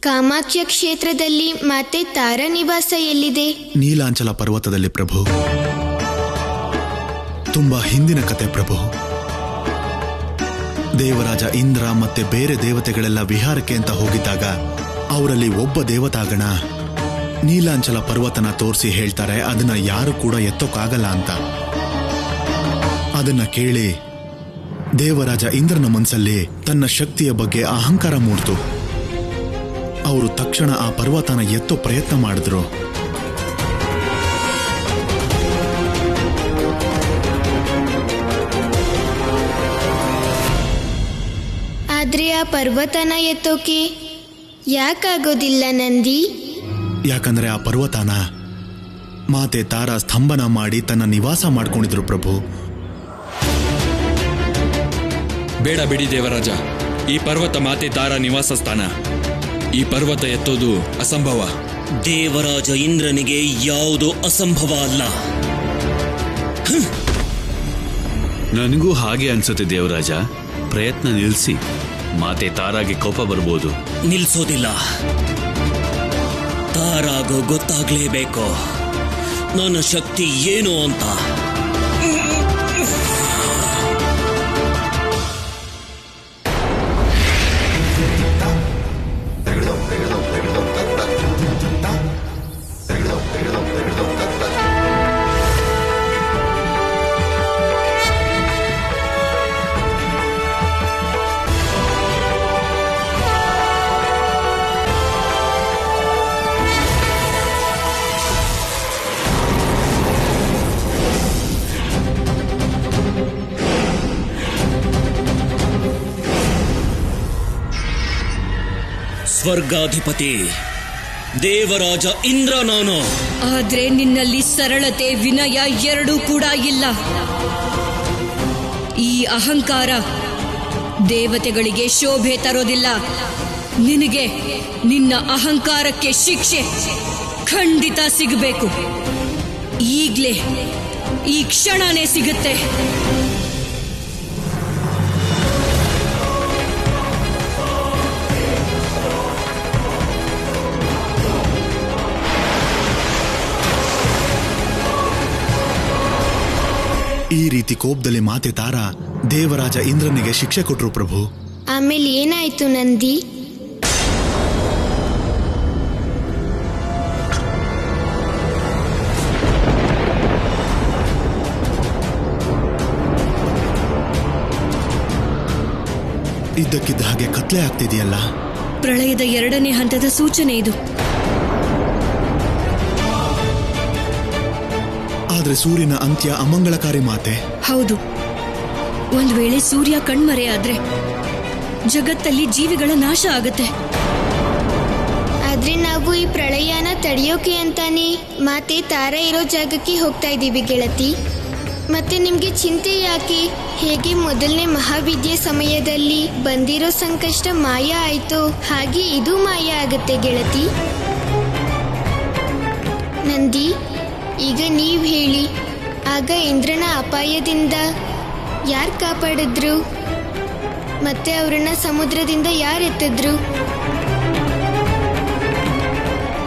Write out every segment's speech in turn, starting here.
ಕಾಮಾಖ್ಯ ಕ್ಷೇತ್ರದಲ್ಲಿ ಮಾತೆ ತಾರಾ ನಿವಾಸ ಎಲ್ಲಿದೆ? ನೀಲಾಂಚಲ ಪರ್ವತದಲ್ಲಿ ಪ್ರಭು. ತುಂಬಾ ಹಿಂದಿನ ಕತೆ ಪ್ರಭು. ದೇವರಾಜ ಇಂದ್ರ ಮತ್ತೆ ಬೇರೆ ದೇವತೆಗಳೆಲ್ಲ ವಿಹಾರಕ್ಕೆ ಅಂತ ಹೋಗಿದ್ದಾಗ ಅವರಲ್ಲಿ ಒಬ್ಬ ದೇವತಾಗಣ ನೀಲಾಂಚಲ ಪರ್ವತನ ತೋರಿಸಿ ಹೇಳ್ತಾರೆ ಅದನ್ನ ಯಾರು ಕೂಡ ಎತ್ತೋಕ್ಕಾಗಲ್ಲ ಅಂತ. ಅದನ್ನ ಕೇಳಿ ದೇವರಾಜ ಇಂದ್ರನ ಮನಸ್ಸಲ್ಲಿ ತನ್ನ ಶಕ್ತಿಯ ಬಗ್ಗೆ ಅಹಂಕಾರ ಮೂಡ್ತು. ಅವರು ತಕ್ಷಣ ಆ ಪರ್ವತನ ಎತ್ತೋ ಪ್ರಯತ್ನ ಮಾಡಿದ್ರು. ಆದ್ರೆ ಆ ಪರ್ವತನ ಎತ್ತೋಕೆ ಯಾಕಾಗೋದಿಲ್ಲ ನಂದಿ? ಯಾಕಂದ್ರೆ ಆ ಪರ್ವತನ ಮಾತೆ ತಾರಾ ಸ್ತಂಭನ ಮಾಡಿ ತನ್ನ ನಿವಾಸ ಮಾಡ್ಕೊಂಡಿದ್ರು ಪ್ರಭು. ಬೇಡ ಬಿಡಿ ದೇವರಾಜ, ಈ ಪರ್ವತ ಮಾತೆ ತಾರಾ ನಿವಾಸ ಸ್ಥಾನ. ಈ ಪರ್ವತ ಎತ್ತೋದು ಅಸಂಭವ. ದೇವರಾಜ ಇಂದ್ರನಿಗೆ ಯಾವುದೋ ಅಸಂಭವ ಅಲ್ಲ. ನನಗೂ ಹಾಗೆ ಅನ್ಸುತ್ತೆ ದೇವರಾಜ. ಪ್ರಯತ್ನ ನಿಲ್ಲಿಸಿ, ಮಾತೆ ತಾರಾಗೆ ಕೋಪ ಬರ್ಬೋದು. ನಿಲ್ಸೋದಿಲ್ಲ. ತಾರಾಗೋ ಗೊತ್ತಾಗ್ಲೇಬೇಕು ನನ್ನ ಶಕ್ತಿ ಏನು ಅಂತ. ಸ್ವರ್ಗಾಧಿಪತಿ ದೇವರಾಜ ಇಂದ್ರ ನಾನು. ಆದ್ರೆ ನಿನ್ನಲ್ಲಿ ಸರಳತೆ ವಿನಯ ಎರಡೂ ಕೂಡ ಇಲ್ಲ. ಈ ಅಹಂಕಾರ ದೇವತೆಗಳಿಗೆ ಶೋಭೆ ತರೋದಿಲ್ಲ. ನಿನಗೆ ನಿನ್ನ ಅಹಂಕಾರಕ್ಕೆ ಶಿಕ್ಷೆ ಖಂಡಿತ ಸಿಗಬೇಕು. ಈಗ್ಲೇ, ಈ ಕ್ಷಣನೇ ಸಿಗುತ್ತೆ. ಈ ರೀತಿ ಕೋಪದಲ್ಲಿ ಮಾತೆ ತಾರಾ ದೇವರಾಜ ಇಂದ್ರನಿಗೆ ಶಿಕ್ಷೆ ಕೊಟ್ರು ಪ್ರಭು. ಆಮೇಲೆ ಏನಾಯ್ತು ನಂದಿ? ಇದ್ದಕ್ಕಿದ್ದ ಹಾಗೆ ಕತ್ಲೆ ಆಗ್ತಿದೆಯಲ್ಲ. ಪ್ರಳಯದ 2ನೇ ಹಂತದ ಸೂಚನೆ ಇದು. ಆದ್ರೆ ಸೂರ್ಯನ ಅಂತ್ಯ ಅಮಂಗಳಕಾರಿ ಮಾತೆ. ಹೌದು. ಒಂದ್ ವೇಳೆ ಸೂರ್ಯ ಕಣ್ಮರೆ ಆದ್ರೆ ಜಗತ್ತಲ್ಲಿ ಜೀವಿಗಳ ನಾಶ ಆಗತ್ತೆ. ಆದ್ರೆ ನಾವು ಈ ಪ್ರಳಯನ ತಡೆಯೋಕೆ ಅಂತಾನೆ ಮಾತೆ ತಾರಾ ಇರೋ ಜಾಗಕ್ಕೆ ಹೋಗ್ತಾ ಇದ್ದೀವಿ ಗೆಳತಿ. ಮತ್ತೆ ನಿಮ್ಗೆ ಚಿಂತೆ ಯಾಕೆ? ಹೇಗೆ ಮೊದಲನೇ ಮಹಾವಿದ್ಯೆ ಸಮಯದಲ್ಲಿ ಬಂದಿರೋ ಸಂಕಷ್ಟ ಮಾಯ ಆಯ್ತು, ಹಾಗೆ ಇದು ಮಾಯ ಆಗತ್ತೆ ಗೆಳತಿ. ನಂದಿ, ಈಗ ನೀವ್ ಹೇಳಿ, ಆಗ ಇಂದ್ರನ ಅಪಾಯದಿಂದ ಯಾರು ಕಾಪಾಡಿದ್ರು? ಮತ್ತೆ ಅವರನ್ನ ಸಮುದ್ರದಿಂದ ಯಾರು ಎತ್ತಿದ್ರು?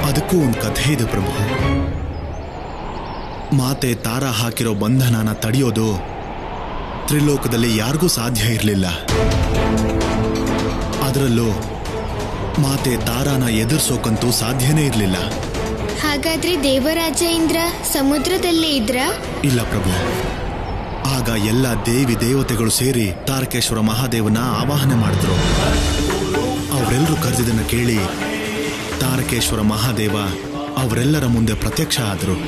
ಅದಕ್ಕೂ ಒಂದು ಕಥೆ ಇದೆ ಪ್ರಭು. ಮಾತೆ ತಾರಾ ಹಾಕಿರೋ ಬಂಧನನ ತಡೆಯೋದು ತ್ರಿಲೋಕದಲ್ಲಿ ಯಾರಿಗೂ ಸಾಧ್ಯ ಇರಲಿಲ್ಲ. ಅದರಲ್ಲೂ ಮಾತೆ ತಾರಾನ ಎದುರಿಸೋಕಂತೂ ಸಾಧ್ಯನೇ ಇರಲಿಲ್ಲ. ಹಾಗಾದ್ರೆ ದೇವರಾಜ ಇಂದ್ರ ಸಮುದ್ರದಲ್ಲೇ ಇದ್ರ? ಇಲ್ಲ ಪ್ರಭು. ಆಗ ಎಲ್ಲ ದೇವಿ ದೇವತೆಗಳು ಸೇರಿ ತಾರಕೇಶ್ವರ ಮಹಾದೇವನ ಆವಾಹನೆ ಮಾಡಿದ್ರು. ಅವರೆಲ್ಲರೂ ಕರೆದಿದ್ದನ್ನ ಕೇಳಿ ತಾರಕೇಶ್ವರ ಮಹಾದೇವ ಅವರೆಲ್ಲರ ಮುಂದೆ ಪ್ರತ್ಯಕ್ಷ ಆದರು.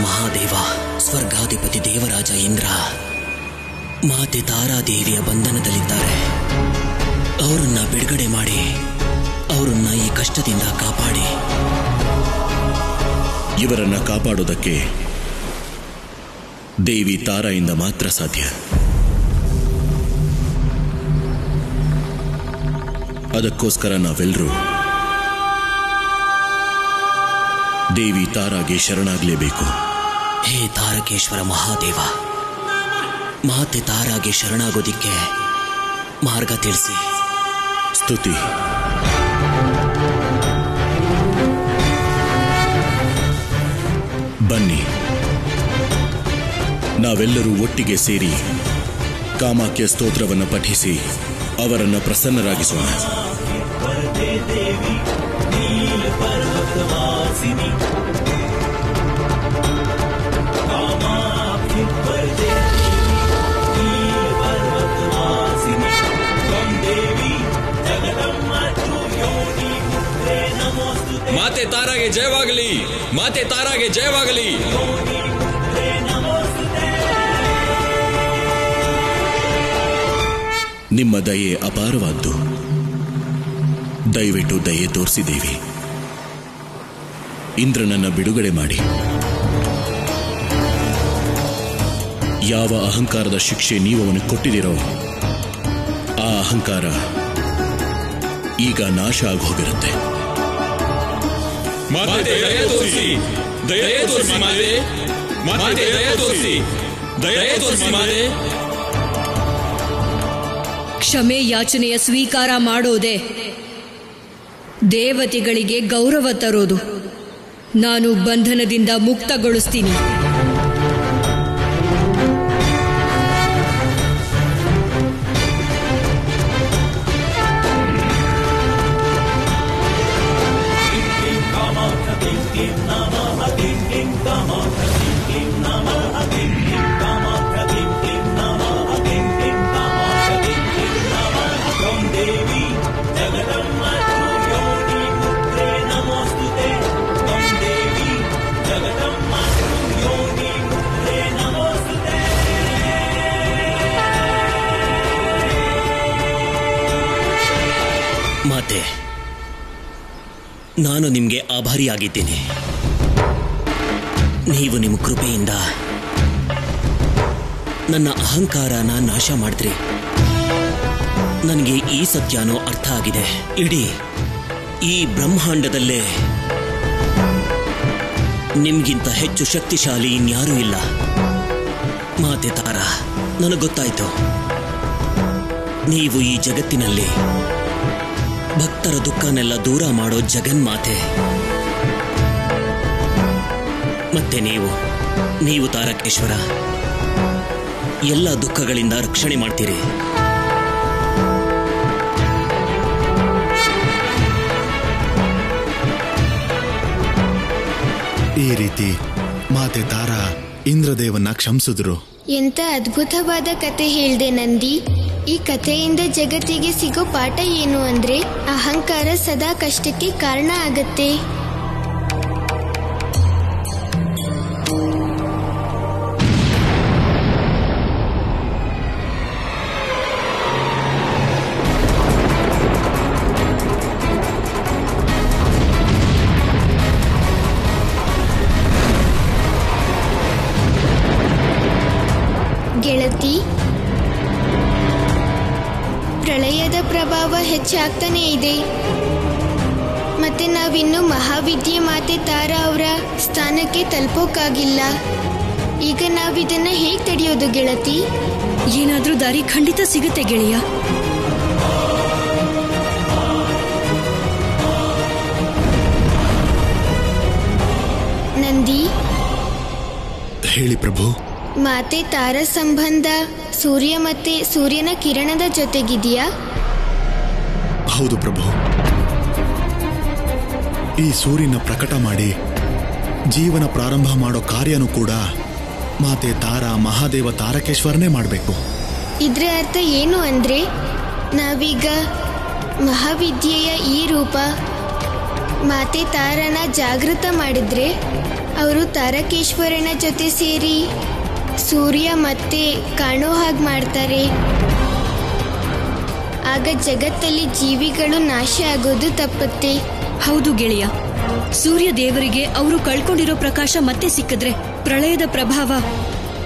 ಮಹಾದೇವ, ಸ್ವರ್ಗಾಧಿಪತಿ ದೇವರಾಜ ಇಂದ್ರ ಮಾತೆ ತಾರಾದೇವಿಯ ಬಂಧನದಲ್ಲಿದ್ದಾರೆ. ಅವರನ್ನ ಬಿಡುಗಡೆ ಮಾಡಿ ಅವರನ್ನ ಈ ಕಷ್ಟದಿಂದ ಕಾಪಾಡಿ. ಇವರನ್ನ ಕಾಪಾಡೋದಕ್ಕೆ ದೇವಿ ತಾರಾಯಿಂದ ಮಾತ್ರ ಸಾಧ್ಯ. ಅದಕ್ಕೋಸ್ಕರ ನಾವೆಲ್ಲರೂ ದೇವಿ ತಾರಾಗೆ ಶರಣಾಗಲೇಬೇಕು. ಹೇ ತಾರಕೇಶ್ವರ ಮಹಾದೇವ, ಮಾತೆ ತಾರಾಗೆ ಶರಣಾಗೋದಿಕ್ಕೆ ಮಾರ್ಗ ತಿಳಿಸಿ. ಸ್ತುತಿ. ಬನ್ನಿ, ನಾವೆಲ್ಲರೂ ಒಟ್ಟಿಗೆ ಸೇರಿ ಕಾಮಾಖ್ಯ ಸ್ತೋತ್ರವನ್ನು ಪಠಿಸಿ ಅವರನ್ನು ಪ್ರಸನ್ನರಾಗಿಸೋಣ. ಮಾತೆ ತಾರಾಗೆ ಜಯವಾಗಲಿ, ಮಾತೆ ತಾರಾಗೆ ಜಯವಾಗಲಿ. ನಿಮ್ಮ ದಯೆ ಅಪಾರವಾದ್ದು. ದಯವಿಟ್ಟು ದಯೆ ತೋರಿಸಿದೇವಿ. ಇಂದ್ರನನ್ನ ಬಿಡುಗಡೆ ಮಾಡಿ. ಯಾವ ಅಹಂಕಾರದ ಶಿಕ್ಷೆ ನೀವು ಅವನಿಗೆ ಕೊಟ್ಟಿದ್ದೀರೋ ಆ ಅಹಂಕಾರ ಈಗ ನಾಶ ಆಗಿ ಹೋಗಿರುತ್ತೆ. ಕ್ಷಮೆ ಯಾಚನೆಯ ಸ್ವೀಕಾರ ಮಾಡೋದೇ ದೇವತೆಗಳಿಗೆ ಗೌರವ ತರೋದು. ನಾನು ಬಂಧನದಿಂದ ಮುಕ್ತಗೊಳಿಸ್ತೀನಿ. ಮಾತೆ, ನಾನು ನಿಮಗೆ ಆಭಾರಿಯಾಗಿದ್ದೇನೆ. ನೀವು ನಿಮ್ಮ ಕೃಪೆಯಿಂದ ನನ್ನ ಅಹಂಕಾರನ ನಾಶ ಮಾಡಿದ್ರಿ. ನನಗೆ ಈ ಸತ್ಯನೂ ಅರ್ಥ ಆಗಿದೆ. ಇಡೀ ಈ ಬ್ರಹ್ಮಾಂಡದಲ್ಲೇ ನಿಮ್ಗಿಂತ ಹೆಚ್ಚು ಶಕ್ತಿಶಾಲಿ ಇನ್ಯಾರೂ ಇಲ್ಲ. ಮಾತೆ ತಾರಾ, ನನಗೆ ಗೊತ್ತಾಯ್ತು, ನೀವು ಈ ಜಗತ್ತಿನಲ್ಲಿ ಭಕ್ತರ ದುಃಖನೆಲ್ಲ ದೂರ ಮಾಡೋ ಜಗನ್ಮಾತೆ. ಮತ್ತೆ ನೀವು ತಾರಕೇಶ್ವರ ಎಲ್ಲ ದುಃಖಗಳಿಂದ ರಕ್ಷಣೆ ಮಾಡ್ತೀರಿ. ಈ ರೀತಿ ಮಾತೆ ತಾರಾ ಇಂದ್ರದೇವನ್ನ ಕ್ಷಮಿಸಿದ್ರು. ಎಂತ ಅದ್ಭುತವಾದ ಕತೆ ಹೇಳ್ದೆ ನಂದಿ. ಈ ಕಥೆಯಿಂದ ಜಗತ್ತಿಗೆ ಸಿಗೋ ಪಾಠ ಏನು ಅಂದ್ರೆ ಅಹಂಕಾರ ಸದಾ ಕಷ್ಟಕ್ಕೆ ಕಾರಣ ಆಗತ್ತೆ. ಗೆಳತಿ, ಪ್ರಳಯದ ಪ್ರಭಾವ ಹೆಚ್ಚಾಗ್ತಾನೆ ಇದೆ. ಮತ್ತೆ ನಾವಿನ್ನೂ ಮಹಾವಿದ್ಯೆ ಮಾತೆ ತಾರಾ ಅವರ ಸ್ಥಾನಕ್ಕೆ ತಲುಪೋಕ್ಕಾಗಿಲ್ಲ. ಈಗ ನಾವಿದನ್ನ ಹೇಗೆ ತಡೆಯೋದು ಗೆಳತಿ? ಏನಾದ್ರೂ ದಾರಿ ಖಂಡಿತ ಸಿಗುತ್ತೆ ಗೆಳೆಯ. ನಂದಿ, ಹೇಳಿ ಪ್ರಭು. ಮಾತೆ ತಾರಾ ಸಂಬಂಧ ಸೂರ್ಯ ಮತ್ತೆ ಸೂರ್ಯನ ಕಿರಣದ ಜೊತೆಗಿದೆಯಾ? ಹೌದು ಪ್ರಭು. ಈ ಸೂರ್ಯನ ಪ್ರಕಟ ಮಾಡಿ ಜೀವನ ಪ್ರಾರಂಭ ಮಾಡೋ ಕಾರ್ಯನೂ ಕೂಡ ಮಾತೆ ತಾರಾ ಮಹಾದೇವ ತಾರಕೇಶ್ವರನೇ ಮಾಡಬೇಕು. ಇದ್ರ ಅರ್ಥ ಏನು ಅಂದ್ರೆ ನಾವೀಗ ಮಹಾವಿದ್ಯೆಯ ಈ ರೂಪ ಮಾತೆ ತಾರನ ಜಾಗೃತ ಮಾಡಿದ್ರೆ ಅವರು ತಾರಕೇಶ್ವರನ ಜೊತೆ ಸೇರಿ ಸೂರ್ಯ ಮತ್ತೆ ಕಾಣೋ ಹಾಗೆ ಮಾಡ್ತಾರೆ. ಆಗ ಜಗತ್ತಲ್ಲಿ ಜೀವಿಗಳು ನಾಶ ಆಗೋದು ತಪ್ಪತ್ತೆ. ಹೌದು ಗೆಳೆಯ, ಸೂರ್ಯ ದೇವರಿಗೆ ಅವರು ಕಳ್ಕೊಂಡಿರೋ ಪ್ರಕಾಶ ಮತ್ತೆ ಸಿಕ್ಕಿದ್ರೆ ಪ್ರಳಯದ ಪ್ರಭಾವ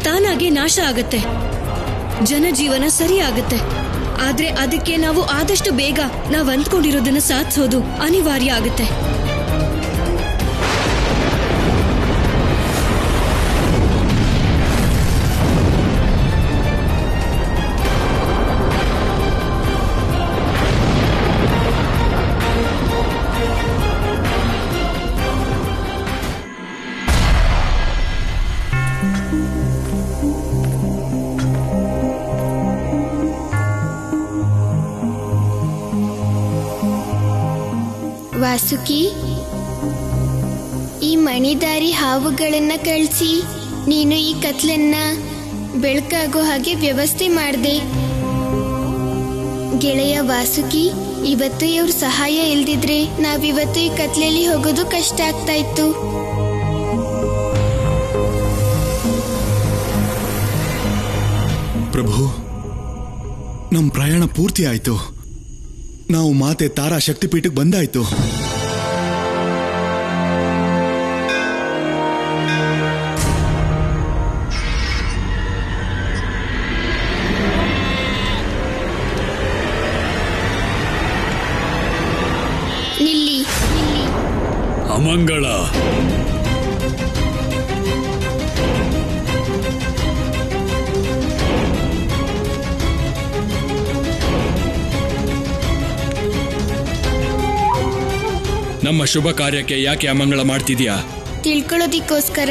ತಾನಾಗೆ ನಾಶ ಆಗತ್ತೆ, ಜನಜೀವನ ಸರಿ ಆಗತ್ತೆ. ಆದ್ರೆ ಅದಕ್ಕೆ ನಾವು ಆದಷ್ಟು ಬೇಗ ನಾವ್ ಅಂದ್ಕೊಂಡಿರೋದನ್ನ ಸಾಧಿಸೋದು ಅನಿವಾರ್ಯ ಆಗತ್ತೆ. ವಾಸುಕಿ, ಈ ಮಣಿದಾರಿ ಹಾವುಗಳನ್ನ ಕಳಿಸಿ ನೀನು ಈ ಕತ್ಲನ್ನ ಬೆಳಕಾಗೋ ಹಾಗೆ ವ್ಯವಸ್ಥೆ ಮಾಡಿದೆ. ಗೆಳೆಯ ವಾಸುಕಿ, ಇವತ್ತು ಇವ್ರ ಸಹಾಯ ಇಲ್ದಿದ್ರೆ ನಾವಿವತ್ತು ಈ ಕತ್ಲಲ್ಲಿ ಹೋಗೋದು ಕಷ್ಟ ಆಗ್ತಾ ಇತ್ತು. ಪ್ರಭು, ನಮ್ ಪ್ರಯಾಣ ಪೂರ್ತಿ ಆಯ್ತು. ನಾವು ಮಾತೆ ತಾರಾ ಶಕ್ತಿಪೀಠಕ್ಕೆ ಬಂದಾಯ್ತು. ನಿಲ್ಲಿ. ಅಮಂಗಳ, ನಮ್ಮ ಶುಭ ಕಾರ್ಯಕ್ಕೆ ಯಾಕೆ ಅಮಂಗಳ ಮಾಡ್ತಿದ್ಯಾ? ತಿಳ್ಕೊಳ್ಳೋದಿಕ್ಕೋಸ್ಕರ.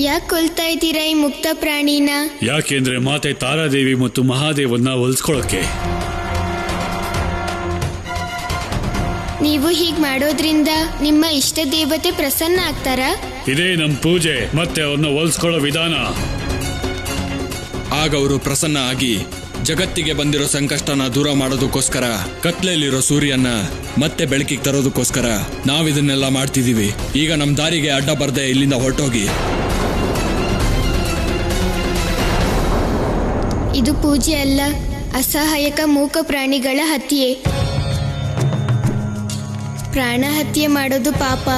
ಯಾಕೆ ಕೊಲ್ತಾ ಇದ್ದೀರಾ ಈ ಮುಕ್ತ ಪ್ರಾಣಿನ? ಯಾಕೆಂದ್ರೆ ಮಾತೆ ತಾರಾದೇವಿ ಮತ್ತು ಮಹಾದೇವನ್ನ ಹೊಲ್ಸ್ಕೊಳಕ್ಕೆ. ನೀವು ಹೀಗ್ ಮಾಡೋದ್ರಿಂದ ನಿಮ್ಮ ಇಷ್ಟ ದೇವತೆ ಪ್ರಸನ್ನ ಆಗ್ತಾರಾ? ಇದೇ ನಮ್ ಪೂಜೆ ಮತ್ತೆ ಅವ್ರನ್ನ ಹೊಲ್ಸ್ಕೊಳ್ಳೋ ವಿಧಾನ. ಆಗ ಅವರು ಪ್ರಸನ್ನ ಆಗಿ ಜಗತ್ತಿಗೆ ಬಂದಿರೋ ಸಂಕಷ್ಟನ ದೂರ ಮಾಡೋದಕ್ಕೋಸ್ಕರ, ಕತ್ಲೆಯಲ್ಲಿರೋ ಸೂರ್ಯನ ಮತ್ತೆ ಬೆಳಕಿಗೆ ತರೋದಕ್ಕೋಸ್ಕರ ನಾವಿದನ್ನೆಲ್ಲ ಮಾಡ್ತಿದೀವಿ. ಈಗ ನಮ್ ದಾರಿಗೆ ಅಡ್ಡ ಬರ್ದೆ ಇಲ್ಲಿಂದ ಹೊರಟೋಗಿ. ಇದು ಪೂಜೆ ಅಲ್ಲ, ಅಸಹಾಯಕ ಮೂಕ ಪ್ರಾಣಿಗಳ ಹತ್ಯೆ. ಪ್ರಾಣ ಹತ್ಯೆ ಮಾಡೋದು ಪಾಪ,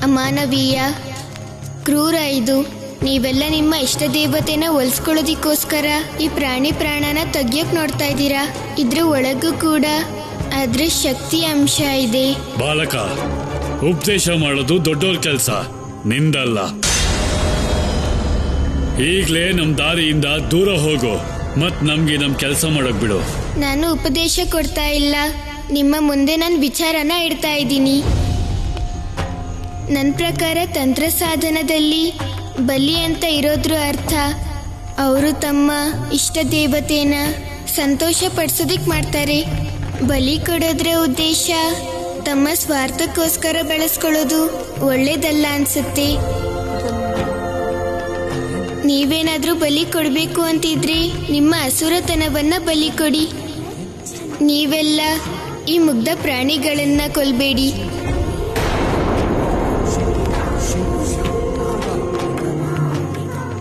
ಅಮಾನವೀಯ, ಕ್ರೂರ. ಇದು ನೀವೆಲ್ಲ ನಿಮ್ಮ ಇಷ್ಟ ದೇವತೆನ ಒಲ್ಸ್ಕೊಳ್ಳೋದಿಕ್ಕೋಸ್ಕರ ಈ ಪ್ರಾಣಿ ಪ್ರಾಣನ ತೆಗಿಯೋಕ್ ನೋಡ್ತಾ ಇದ್ದೀರಾ. ಇದ್ರ ಒಳಗೂ ಕೂಡ ಅದ್ರ ಶಕ್ತಿ ಅಂಶ ಇದೆ. ಬಾಲಕ, ಉಪದೇಶ ಮಾಡೋದು ದೊಡ್ಡೋರ್ ಕೆಲಸ, ನಿಂದಲ್ಲ. ಈಗ್ಲೇ ನಮ್ ದಾರಿಯಿಂದ ದೂರ ಹೋಗು, ಮತ್ ನಮ್ಗೆ ನಮ್ ಕೆಲಸ ಮಾಡಕ್ ಬಿಡು. ನಾನು ಉಪದೇಶ ಕೊಡ್ತಾ ಇಲ್ಲ, ನಿಮ್ಮ ಮುಂದೆ ನನ್ನ ವಿಚಾರನ ಇಡ್ತಾ ಇದ್ದೀನಿ. ನನ್ನ ಪ್ರಕಾರ ತಂತ್ರ ಸಾಧನದಲ್ಲಿ ಬಲಿ ಅಂತ ಇರೋದ್ರ ಅರ್ಥ ಅವರು ತಮ್ಮ ಇಷ್ಟ ದೇವತೆನ ಸಂತೋಷ ಪಡಿಸೋದಿಕ್ ಮಾಡ್ತಾರೆ. ಬಲಿ ಕೊಡೋದ್ರ ಉದ್ದೇಶ ತಮ್ಮ ಸ್ವಾರ್ಥಕ್ಕೋಸ್ಕರ ಬಳಸ್ಕೊಳ್ಳೋದು ಒಳ್ಳೇದಲ್ಲ ಅನ್ಸುತ್ತೆ. ನೀವೇನಾದ್ರೂ ಬಲಿ ಕೊಡಬೇಕು ಅಂತಿದ್ರೆ ನಿಮ್ಮ ಅಸುರತನವನ್ನ ಬಲಿ ಕೊಡಿ. ನೀವೆಲ್ಲ ಈ ಮುಗ್ಧ ಪ್ರಾಣಿಗಳನ್ನ ಕೊಲ್ಬೇಡಿ.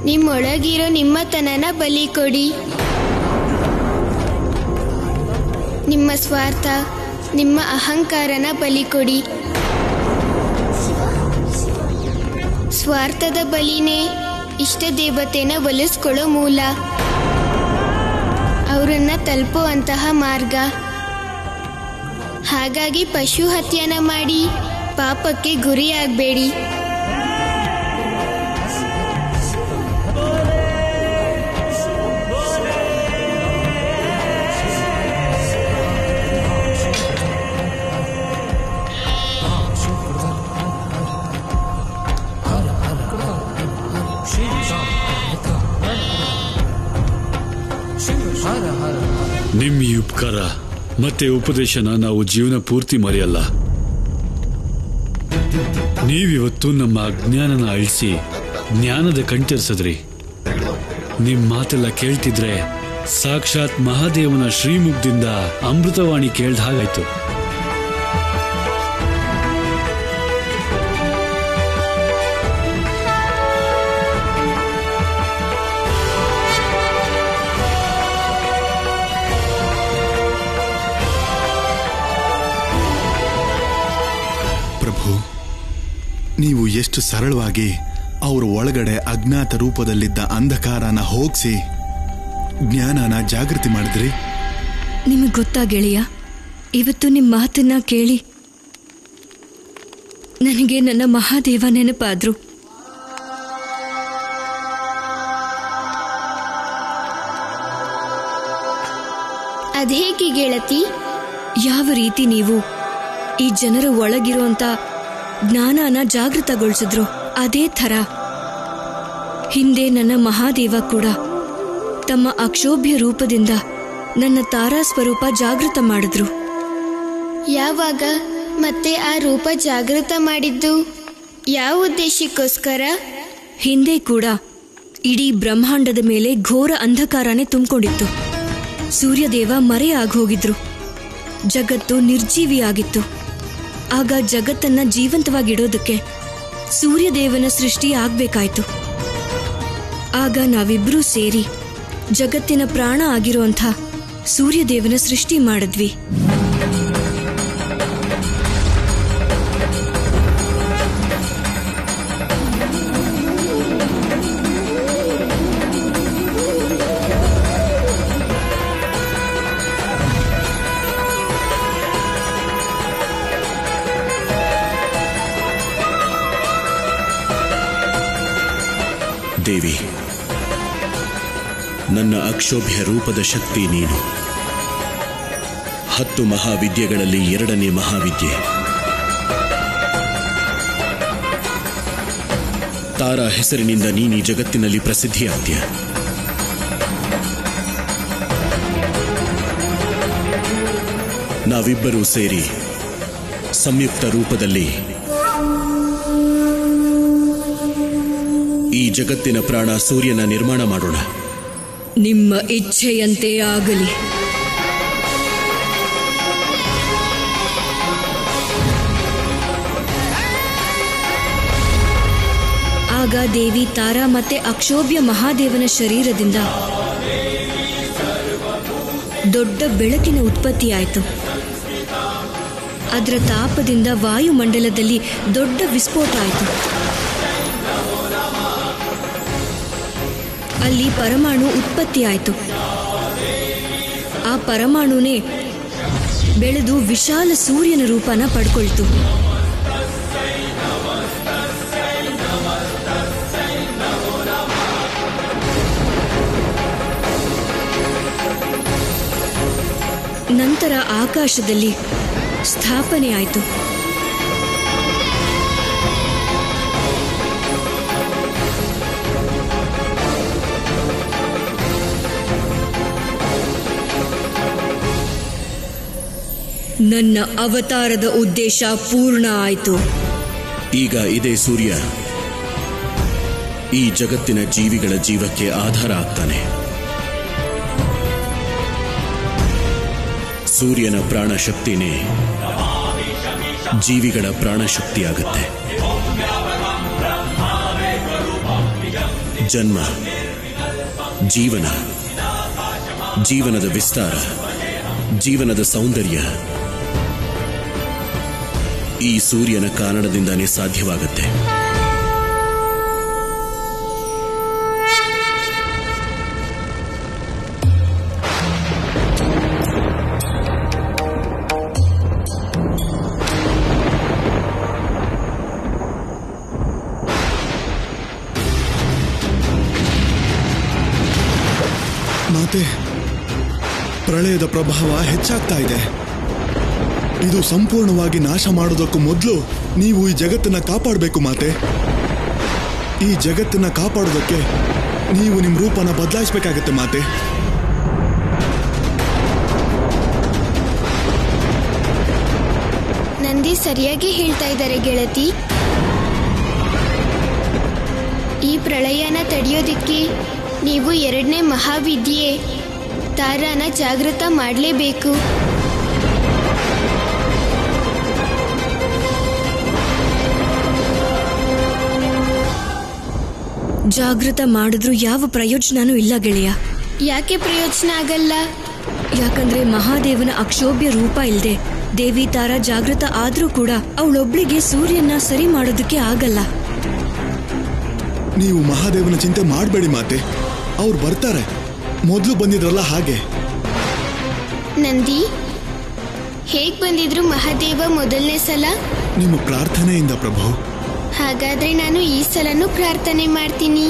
ನಿಮ್ಮೊಳಗಿರೋ ನಿಮ್ಮತನನ ಬಲಿ ಕೊಡಿ. ನಿಮ್ಮ ಸ್ವಾರ್ಥ, ನಿಮ್ಮ ಅಹಂಕಾರನ ಬಲಿ ಕೊಡಿ. ಸ್ವಾರ್ಥದ ಬಲಿನೇ ಇಷ್ಟ ದೇವತೆನ ಒಲಿಸ್ಕೊಳ್ಳೋ ಮೂಲ, ಅವರನ್ನ ತಲುಪುವಂತಹ ಮಾರ್ಗ. ಹಾಗಾಗಿ ಪಶು ಹತ್ಯೆನ ಮಾಡಿ ಪಾಪಕ್ಕೆ ಗುರಿಯಾಗಬೇಡಿ. ನಿಮ್ ಈ ಉಪಕಾರ ಮತ್ತೆ ಉಪದೇಶನ ನಾವು ಜೀವನ ಪೂರ್ತಿ ಮರೆಯಲ್ಲ. ನೀವಿವತ್ತು ನಮ್ಮ ಅಜ್ಞಾನನ ಅಳಿಸಿ ಜ್ಞಾನದ ಕಣ್ತರಿಸಿದ್ರಿ. ನಿಮ್ ಮಾತೆಲ್ಲ ಕೇಳ್ತಿದ್ರೆ ಸಾಕ್ಷಾತ್ ಮಹಾದೇವನ ಶ್ರೀಮುಖದಿಂದ ಅಮೃತವಾಣಿ ಕೇಳ್ದ ಹಾಗಾಯ್ತು. ನೀವು ಎಷ್ಟು ಸರಳವಾಗಿ ಅವರ ಒಳಗಡೆ ಅಜ್ಞಾತ ರೂಪದಲ್ಲಿದ್ದ ಅಂಧಕಾರನ ಹೋಗಿಸಿ ಜ್ಞಾನನ ಜಾಗೃತಿ ಮಾಡಿದ್ರಿ. ನಿಮಗೆ ಗೊತ್ತಾ ಗೆಳೆಯ, ಇವತ್ತು ನಿಮ್ಮ ಮಾತನ್ನ ಕೇಳಿ ನನಗೆ ನನ್ನ ಮಹಾದೇವ ನೆನಪಾದ್ರು. ಅದೇಗೆ ಗೆಳತಿ? ಯಾವ ರೀತಿ ನೀವು ಈ ಜನರ ಒಳಗಿರುವಂತ ಜ್ಞಾನನ ಜಾಗೃತಗೊಳಿಸಿದ್ರು ಅದೇ ಥರ ಹಿಂದೆ ನನ್ನ ಮಹಾದೇವ ಕೂಡ ತಮ್ಮ ಅಕ್ಷೋಭ್ಯ ರೂಪದಿಂದ ನನ್ನ ತಾರಾ ಸ್ವರೂಪ ಜಾಗೃತ ಮಾಡಿದ್ರು. ಯಾವಾಗ ಮತ್ತೆ ಆ ರೂಪ ಜಾಗೃತ ಮಾಡಿದ್ದು ಯಾವ ಉದ್ದೇಶಕ್ಕೋಸ್ಕರ? ಹಿಂದೆ ಕೂಡ ಇಡೀ ಬ್ರಹ್ಮಾಂಡದ ಮೇಲೆ ಘೋರ ಅಂಧಕಾರನೇ ತುಂಬಿಕೊಂಡಿತ್ತು. ಸೂರ್ಯದೇವ ಮರೆಯಾಗೋಗಿದ್ರು. ಜಗತ್ತು ನಿರ್ಜೀವಿಯಾಗಿತ್ತು. ಆಗ ಜಗತ್ತನ್ನ ಜೀವಂತವಾಗಿಡೋದಕ್ಕೆ ಸೂರ್ಯದೇವನ ಸೃಷ್ಟಿ ಆಗ್ಬೇಕಾಯ್ತು. ಆಗ ನಾವಿಬ್ರೂ ಸೇರಿ ಜಗತ್ತಿನ ಪ್ರಾಣ ಆಗಿರುವಂಥ ಸೂರ್ಯದೇವನ ಸೃಷ್ಟಿ ಮಾಡಿದ್ವಿ. ದೇವಿ, ನನ್ನ ಅಕ್ಷೋಭ್ಯ ರೂಪದ ಶಕ್ತಿ ನೀನು. 10 ಮಹಾವಿದ್ಯೆಗಳಲ್ಲಿ 2ನೇ ಮಹಾವಿದ್ಯೆ ತಾರಾ ಹೆಸರಿನಿಂದ ನೀನು ಈ ಜಗತ್ತಿನಲ್ಲಿ ಪ್ರಸಿದ್ಧಿಯಾಗ್ತೀಯ. ನಾವಿಬ್ಬರೂ ಸೇರಿ ಸಂಯುಕ್ತ ರೂಪದಲ್ಲಿ ಈ ಜಗತ್ತಿನ ಪ್ರಾಣ ಸೂರ್ಯನ ನಿರ್ಮಾಣ ಮಾಡೋಣ. ನಿಮ್ಮ ಇಚ್ಛೆಯಂತೆ ಆಗಲಿ. ಆಗ ದೇವಿ ತಾರಾ ಮತ್ತೆ ಅಕ್ಷೋಭ್ಯ ಮಹಾದೇವನ ಶರೀರದಿಂದ ದೊಡ್ಡ ಬೆಳಕಿನ ಉತ್ಪತ್ತಿಯಾಯಿತು. ಅದರ ತಾಪದಿಂದ ವಾಯುಮಂಡಲದಲ್ಲಿ ದೊಡ್ಡ ವಿಸ್ಫೋಟ ಆಯಿತು. ಅಲ್ಲಿ ಪರಮಾಣು ಉತ್ಪತ್ತಿಯಾಯಿತು. ಆ ಪರಮಾಣುನೇ ಬೆಳೆದು ವಿಶಾಲ ಸೂರ್ಯನ ರೂಪನ ಪಡ್ಕೊಳ್ತು. ನಂತರ ಆಕಾಶದಲ್ಲಿ ಸ್ಥಾಪನೆ ಆಯಿತು. ನನ್ನ ಅವತಾರದ ಉದ್ದೇಶ ಪೂರ್ಣ ಆಯಿತು. ಈಗ ಇದೇ ಸೂರ್ಯ ಈ ಜಗತ್ತಿನ ಜೀವಿಗಳ ಜೀವಕ್ಕೆ ಆಧಾರ ಆಗ್ತಾನೆ. ಸೂರ್ಯನ ಪ್ರಾಣಶಕ್ತಿನೇ ಜೀವಿಗಳ ಪ್ರಾಣಶಕ್ತಿಯಾಗುತ್ತೆ. ಜನ್ಮ, ಜೀವನ, ಜೀವನದ ವಿಸ್ತಾರ, ಜೀವನದ ಸೌಂದರ್ಯ ಈ ಸೂರ್ಯನ ಕಾರಣದಿಂದಾನೇ ಸಾಧ್ಯವಾಗುತ್ತೆ. ಮಾತೆ, ಪ್ರಳಯದ ಪ್ರಭಾವ ಹೆಚ್ಚಾಗ್ತಾ ಇದೆ. ಇದು ಸಂಪೂರ್ಣವಾಗಿ ನಾಶ ಮಾಡೋದಕ್ಕೂ ಮೊದಲು ನೀವು ಈ ಜಗತ್ತನ್ನ ಕಾಪಾಡಬೇಕು ಮಾತೆ. ಈ ಜಗತ್ತನ್ನ ಕಾಪಾಡೋದಕ್ಕೆ ನೀವು ನಿಮ್ಮ ರೂಪನ ಬದಲಾಯಿಸಬೇಕಾಗತ್ತೆ ಮಾತೆ. ನಂದಿ ಸರಿಯಾಗಿ ಹೇಳ್ತಾ ಇದ್ದಾರೆ ಗೆಳತಿ. ಈ ಪ್ರಳಯನ ತಡೆಯೋದಿಕ್ಕೆ ನೀವು 2ನೇ ಮಹಾವಿದ್ಯೆ ತಾರಾನ ಜಾಗೃತ ಮಾಡಲೇಬೇಕು. ಜಾಗೃತ ಮಾಡಿದ್ರೂ ಯಾವ ಪ್ರಯೋಜನನೂ ಇಲ್ಲ ಗೆಳೆಯ. ಯಾಕೆ ಪ್ರಯೋಜನ ಆಗಲ್ಲ? ಯಾಕಂದ್ರೆ ಮಹಾದೇವನ ಅಕ್ಷೋಭ್ಯ ರೂಪ ಇಲ್ದೆ ದೇವಿ ತಾರಾ ಜಾಗೃತ ಆದ್ರೂ ಕೂಡ ಅವಳೊಬ್ಳಿಗೆ ಸೂರ್ಯನ ಸರಿ ಮಾಡೋದಕ್ಕೆ ಆಗಲ್ಲ. ನೀವು ಮಹಾದೇವನ ಚಿಂತೆ ಮಾಡಬೇಡಿ ಮಾತೆ, ಅವ್ರು ಬರ್ತಾರೆ. ಮೊದಲು ಬಂದಿದ್ರಲ್ಲ ಹಾಗೆ. ನಂದಿ, ಹೇಗ್ ಬಂದಿದ್ರು ಮಹಾದೇವ ಮೊದಲನೇ ಸಲ? ನಿಮ್ಮ ಪ್ರಾರ್ಥನೆಯಿಂದ ಪ್ರಭು. ಹಾಗಾದ್ರೆ ನಾನು ಈ ಸಲನೂ ಪ್ರಾರ್ಥನೆ ಮಾಡ್ತೀನಿ,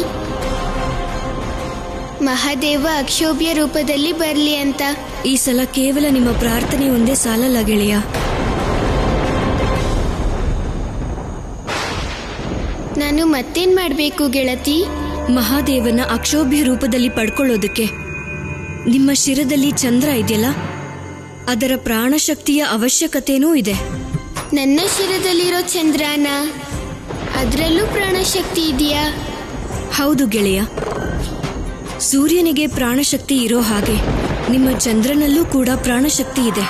ಮಹಾದೇವ ಅಕ್ಷೋಭ್ಯ ರೂಪದಲ್ಲಿ ಬರ್ಲಿ ಅಂತ. ಈ ಸಲ ಕೇವಲ ನಿಮ್ಮ ಪ್ರಾರ್ಥನೆ ಒಂದೇ ಸಾಲಲ್ಲ ಗೆಳೆಯ. ನಾನು ಮತ್ತೇನ್ ಮಾಡ್ಬೇಕು ಗೆಳತಿ? ಮಹಾದೇವನ ಅಕ್ಷೋಭ್ಯ ರೂಪದಲ್ಲಿ ಪಡ್ಕೊಳ್ಳೋದಕ್ಕೆ ನಿಮ್ಮ ಶಿರದಲ್ಲಿ ಚಂದ್ರ ಇದೆಯಲ್ಲ, ಅದರ ಪ್ರಾಣಶಕ್ತಿಯ ಅವಶ್ಯಕತೆನೂ ಇದೆ. ನನ್ನ ಶಿರದಲ್ಲಿರೋ ಚಂದ್ರನ, ಅದರಲ್ಲೂ ಪ್ರಾಣಶಕ್ತಿ ಇದೆಯಾ? ಹೌದು ಗೆಳೆಯ, ಸೂರ್ಯನಿಗೆ ಪ್ರಾಣಶಕ್ತಿ ಇರೋ ಹಾಗೆ ನಿಮ್ಮ ಚಂದ್ರನಲ್ಲೂ ಕೂಡ ಪ್ರಾಣಶಕ್ತಿ ಇದೆ.